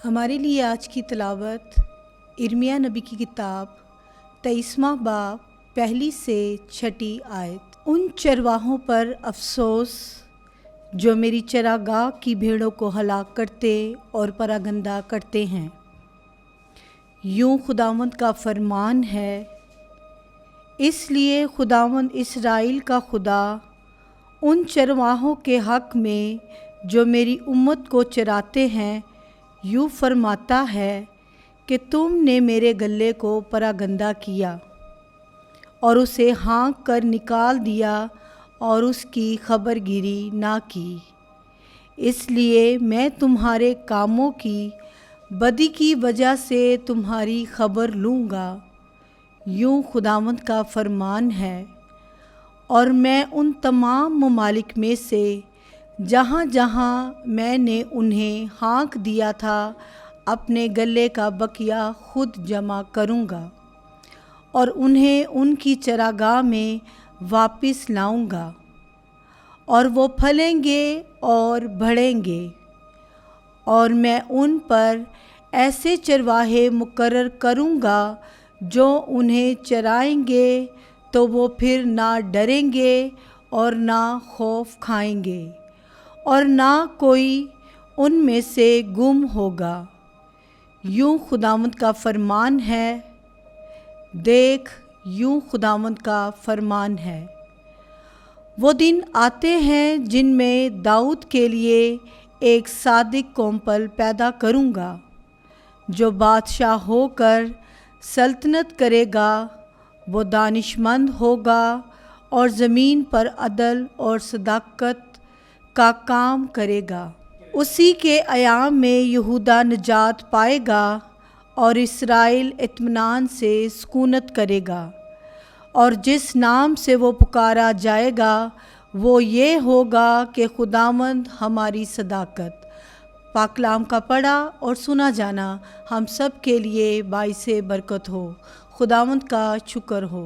हमारे लिए आज की तिलावत इर्मिया नबी की किताब 23वां बाब पहली से 6 आयत। उन चरवाहों पर अफसोस जो मेरी चरागाह की भेड़ों को हलाक करते और परागंदा करते हैं। यूं खुदावंद का फरमान है, इसलिए खुदावंद इस्राएल का खुदा उन चरवाहों के हक़ में जो मेरी उम्मत को चराते हैं यूँ फरमाता है कि तुमने मेरे गले को परागंदा किया और उसे हाँक कर निकाल दिया और उसकी खबरगिरी ना की। इसलिए मैं तुम्हारे कामों की बदी की वजह से तुम्हारी खबर लूँगा, यूँ खुदावंद का फरमान है। और मैं उन तमाम ममालिक में से जहाँ जहाँ मैंने उन्हें हाँक दिया था अपने गले का बकिया खुद जमा करूँगा और उन्हें उनकी चरागाह में वापस लाऊँगा, और वो फलेंगे और बढ़ेंगे। और मैं उन पर ऐसे चरवाहे मुकर्रर करूँगा जो उन्हें चराएंगे, तो वो फिर ना डरेंगे और ना खौफ खाएंगे, और ना कोई उनमें से गुम होगा। यूँ खुदावंद का फरमान है। देख, यूँ खुदावंद का फरमान है, वो दिन आते हैं जिनमें दाऊद के लिए एक सादिक कोम्पल पैदा करूँगा, जो बादशाह होकर सल्तनत करेगा। वो दानिशमंद होगा और ज़मीन पर अदल और सदाकत का काम करेगा। उसी के अयाम में यहूदा निजात पाएगा और इस्राएल इत्मीनान से सुकूनत करेगा। और जिस नाम से वो पुकारा जाएगा वो ये होगा कि खुदावंद हमारी सदाकत। पाकलाम का पढ़ा और सुना जाना हम सब के लिए बाइसे बरकत हो। खुदावंद का शुक्र हो।